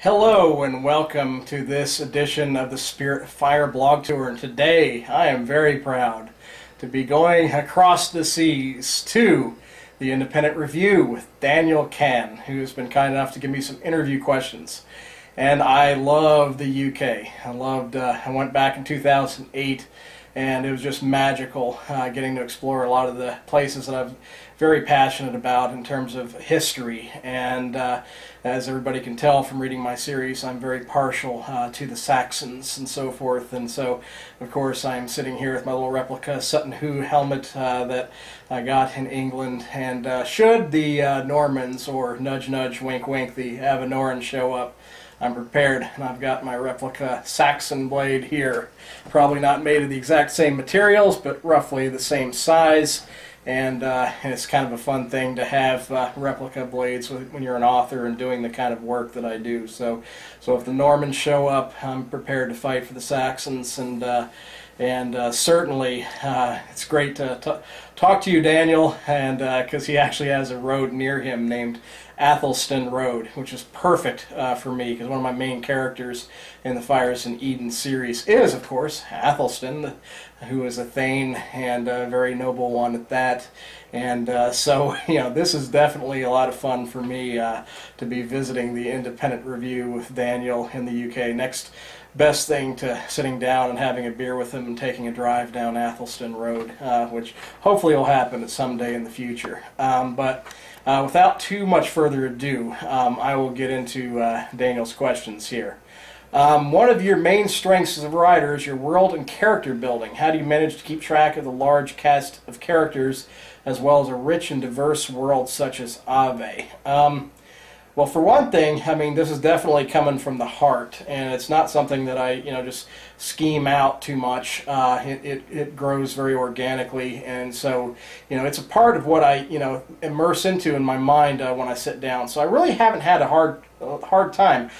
Hello and welcome to this edition of the Spirit of Fire blog tour, and today I am very proud to be going across the seas to the Independent Review with Daniel Cann, who has been kind enough to give me some interview questions. And I love the UK. I went back in 2008 and it was just magical getting to explore a lot of the places that I'm very passionate about in terms of history. And as everybody can tell from reading my series, I'm very partial to the Saxons and so forth. And so, of course, I'm sitting here with my little replica Sutton Hoo helmet that I got in England. And should the Normans, or nudge nudge, wink wink, the Avanorans show up, I'm prepared, and I've got my replica Saxon blade here. Probably not made of the exact same materials, but roughly the same size. And it's kind of a fun thing to have replica blades when you're an author and doing the kind of work that I do. So if the Normans show up, I'm prepared to fight for the Saxons. And certainly it's great to talk to you, Daniel, and because he actually has a road near him named Athelstan Road, which is perfect for me, because one of my main characters in the Fires in Eden series is, of course, Athelstan, who is a Thane, and a very noble one at that. And so, this is definitely a lot of fun for me to be visiting the Independent Review with Daniel in the UK. Next best thing to sitting down and having a beer with him and taking a drive down Athelstan Road, which hopefully will happen at some day in the future. But without too much further ado, I will get into Daniel's questions here. One of your main strengths as a writer is your world and character building. How do you manage to keep track of the large cast of characters as well as a rich and diverse world such as Ave? Well, for one thing, I mean, this is definitely coming from the heart, and it's not something that I, just scheme out too much. It grows very organically, and so, it's a part of what I, immerse into in my mind when I sit down. So I really haven't had a hard time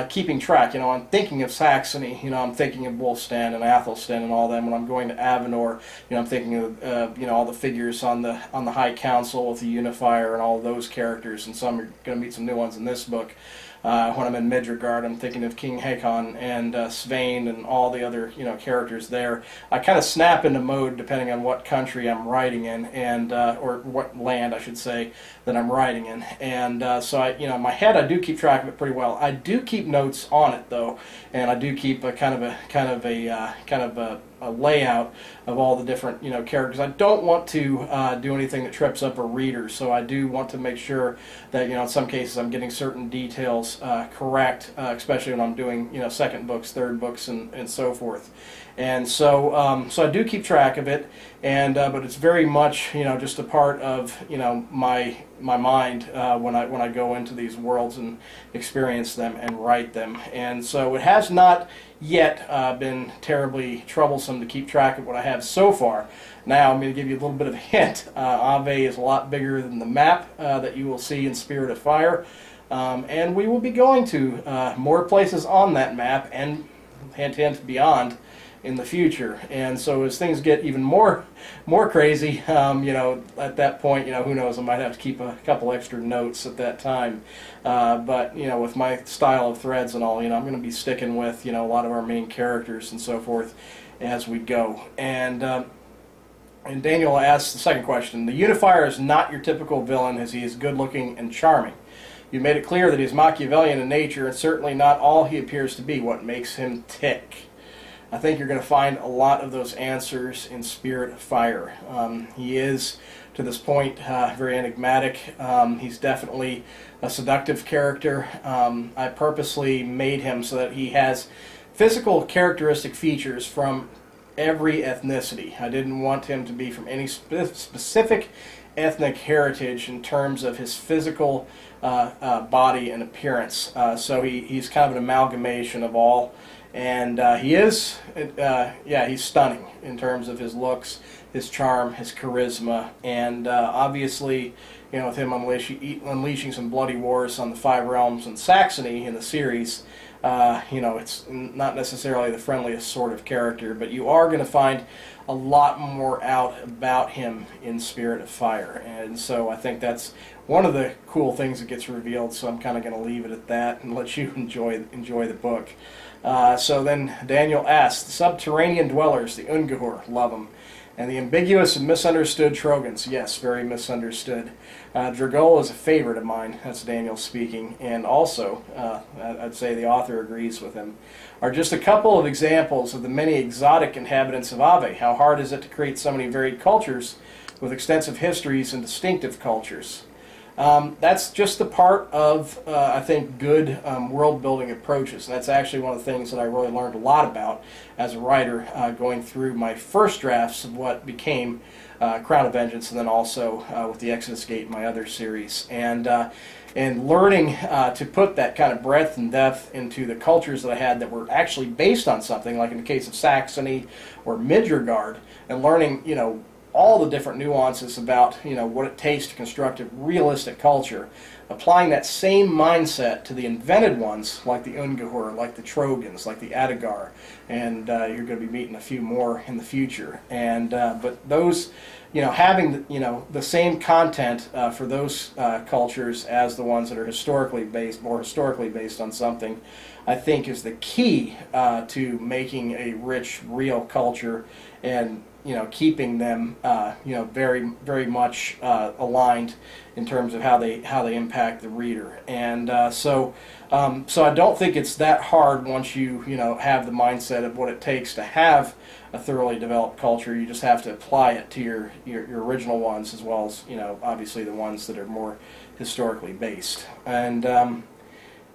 keeping track. I'm thinking of Saxony, I'm thinking of Wulfstan and Athelstan and all them. When I'm going to Avenor, I'm thinking of all the figures on the High Council with the Unifier and all those characters, and some are going to meet some new ones in this book. When I'm in Midgard, I'm thinking of King Hakon and Svein and all the other characters there. I kind of snap into mode depending on what country I'm writing in, and or what land I should say that I'm writing in. And so in my head I do keep track of it pretty well. I do keep notes on it though, and I do keep a kind of a layout of all the different characters. I don't want to do anything that trips up a reader, so I do want to make sure that in some cases I'm getting certain details correct, especially when I'm doing second books, third books, and so forth. And so so I do keep track of it, and but it's very much just a part of my mind when I go into these worlds and experience them and write them. And so it has not yet been terribly troublesome to keep track of what I have so far. Now I'm going to give you a little bit of a hint. Ave is a lot bigger than the map that you will see in Spirit of Fire, and we will be going to more places on that map, and hint hint beyond, in the future. And so as things get even more crazy, at that point, who knows, I might have to keep a couple extra notes at that time. But with my style of threads and all, I'm going to be sticking with a lot of our main characters and so forth as we go. And Daniel asks the second question: the Unifier is not your typical villain, as he is good looking and charming. You made it clear that he's Machiavellian in nature, and certainly not all he appears to be. What makes him tick? I think you're going to find a lot of those answers in Spirit of Fire. He is, to this point, very enigmatic. He's definitely a seductive character. I purposely made him so that he has physical characteristic features from every ethnicity. I didn't want him to be from any specific ethnic heritage in terms of his physical body and appearance. So he's kind of an amalgamation of all. And he is, he's stunning in terms of his looks, his charm, his charisma, and obviously, with him unleashing some bloody wars on the Five Realms and Saxony in the series, it's not necessarily the friendliest sort of character, but you are going to find a lot more out about him in Spirit of Fire. And so I think that's one of the cool things that gets revealed, so I'm kind of going to leave it at that and let you enjoy the book. So then Daniel asks, the subterranean dwellers, the Ungehor, love them. And the ambiguous and misunderstood Trogans, yes, very misunderstood. Dragul is a favorite of mine, that's Daniel speaking, and also, I'd say the author agrees with him, are just a couple of examples of the many exotic inhabitants of Ave. How hard is it to create so many varied cultures with extensive histories and distinctive cultures? That's just the part of, I think, good world-building approaches. And that's actually one of the things that I really learned a lot about as a writer, going through my first drafts of what became Crown of Vengeance, and then also with the Exodus Gate, my other series. And learning to put that kind of breadth and depth into the cultures that I had that were actually based on something, like in the case of Saxony or Midgard, and learning, all the different nuances about what it takes to construct a realistic culture, applying that same mindset to the invented ones like the Ungehor, like the Trogans, like the Adagar, and you're going to be meeting a few more in the future. And but those, having the same content for those cultures as the ones that are more historically based on something, I think is the key to making a rich, real culture, and keeping them very, very much aligned in terms of how they impact the reader. And so I don't think it's that hard once you have the mindset of what it takes to have a thoroughly developed culture. You just have to apply it to your original ones, as well as obviously the ones that are more historically based. And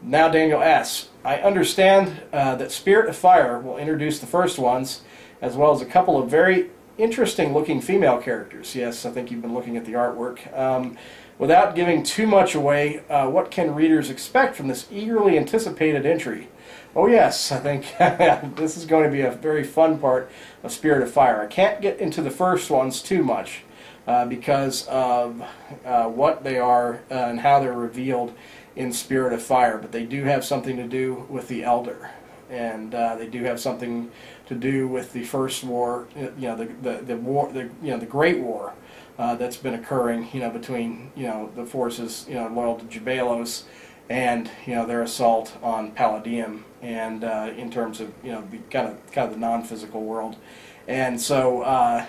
now Daniel asks, I understand that Spirit of Fire will introduce the first ones, as well as a couple of very interesting looking female characters. Yes, I think you've been looking at the artwork. Without giving too much away, what can readers expect from this eagerly anticipated entry? Oh yes, I think this is going to be a very fun part of Spirit of Fire. I can't get into the first ones too much because of what they are and how they're revealed in Spirit of Fire, but they do have something to do with the Elder, and they do have something to do with the First War, the war, the Great War that's been occurring, between the forces loyal to Jabelos and their assault on Palladium, and in terms of the kind of the non-physical world. And so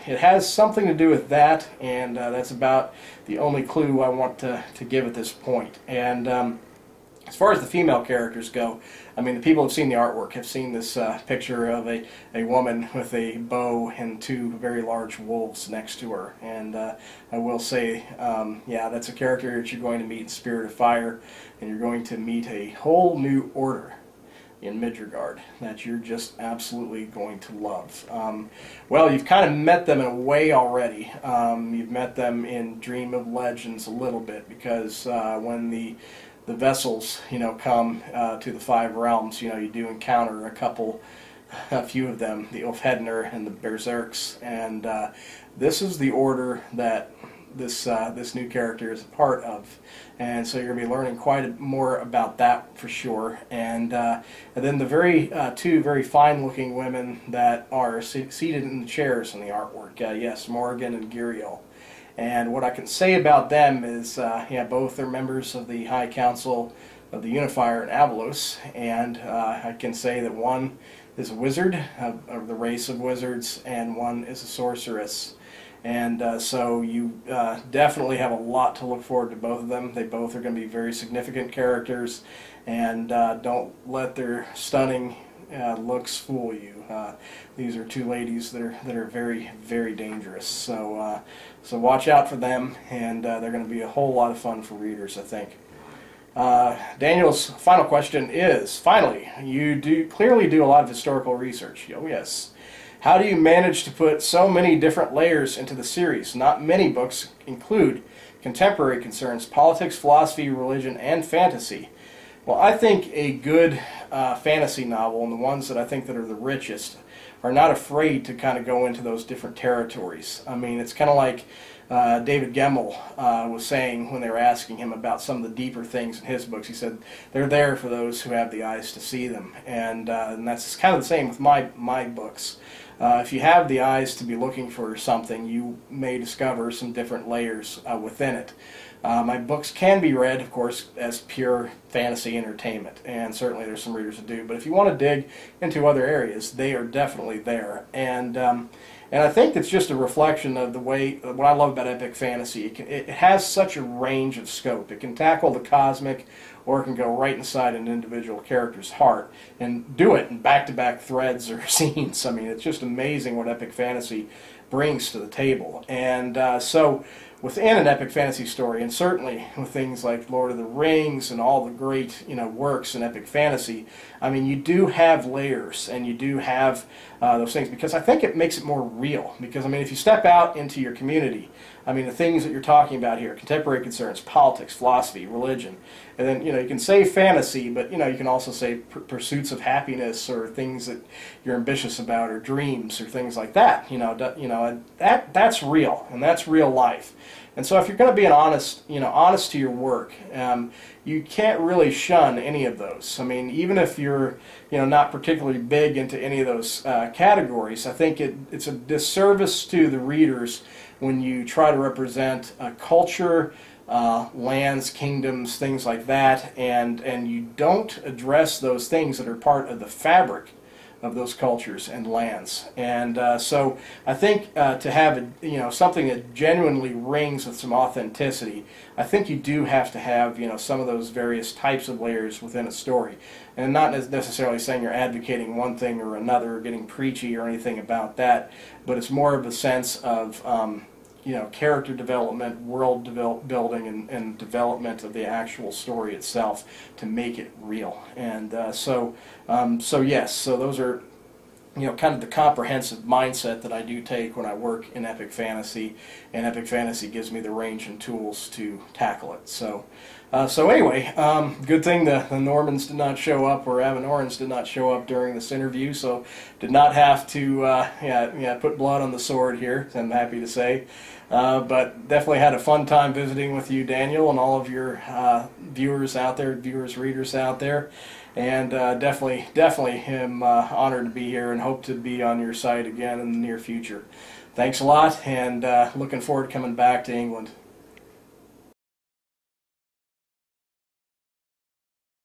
it has something to do with that, and that's about the only clue I want to give at this point. And as far as the female characters go, I mean, the people who have seen the artwork have seen this picture of a woman with a bow and two very large wolves next to her. And I will say, yeah, that's a character that you're going to meet in Spirit of Fire, and you're going to meet a whole new order in Midgard that you're just absolutely going to love. Well, you've kind of met them in a way already. You've met them in Dream of Legends a little bit, because when the vessels, come to the Five Realms, you do encounter a few of them, the Ulfhednir and the Berserks, and this is the order that this new character is a part of, and so you're going to be learning quite more about that for sure. And then the two very fine-looking women that are seated in the chairs in the artwork. Yes, Morrigan and Giriel. And what I can say about them is, both are members of the High Council of the Unifier in Avalos, and I can say that one is a wizard of the race of wizards, and one is a sorceress. And so you definitely have a lot to look forward to both of them. They both are going to be very significant characters, and don't let their stunning looks fool you. These are two ladies that are very, very dangerous. So so watch out for them, and they're going to be a whole lot of fun for readers, I think. Daniel's final question is, finally, you clearly do a lot of historical research. Oh yes. How do you manage to put so many different layers into the series? Not many books include contemporary concerns, politics, philosophy, religion, and fantasy. Well, I think a good fantasy novel, and the ones that I think that are the richest, are not afraid to kind of go into those different territories. I mean, it's kind of like David Gemmell was saying when they were asking him about some of the deeper things in his books. He said they're there for those who have the eyes to see them, and that's kind of the same with my books. If you have the eyes to be looking for something, you may discover some different layers within it. My books can be read, of course, as pure fantasy entertainment, and certainly there's some readers that do. But if you want to dig into other areas, they are definitely there. And I think it's just a reflection of the way, what I love about epic fantasy. It has such a range of scope. It can tackle the cosmic, or it can go right inside an individual character's heart and do it in back-to-back threads or scenes. I mean, it's just amazing what epic fantasy brings to the table. And so within an epic fantasy story, and certainly with things like Lord of the Rings and all the great works in epic fantasy, I mean, you do have layers, and you do have those things, because I think it makes it more real. Because I mean, if you step out into your community, I mean, the things that you're talking about here, contemporary concerns, politics, philosophy, religion, and then you can say fantasy, but you can also say pursuits of happiness, or things that you're ambitious about, or dreams, or things like that. That's real, and that's real life. And so, if you're going to be honest to your work, you can't really shun any of those. I mean, even if you're not particularly big into any of those categories, I think it's a disservice to the readers when you try to represent a culture, lands, kingdoms, things like that, and you don't address those things that are part of the fabric of those cultures and lands. And so I think to have something that genuinely rings with some authenticity, I think you do have to have some of those various types of layers within a story, and not necessarily saying you're advocating one thing or another, or getting preachy or anything about that, but it's more of a sense of character development, world building, and development of the actual story itself to make it real. And so those are kind of the comprehensive mindset that I do take when I work in epic fantasy, and epic fantasy gives me the range and tools to tackle it. So anyway, good thing the Normans did not show up, or Avanorans did not show up during this interview, so did not have to put blood on the sword here, I'm happy to say. But definitely had a fun time visiting with you, Daniel, and all of your viewers, readers out there. And definitely am honored to be here, and hope to be on your site again in the near future. Thanks a lot, and looking forward to coming back to England.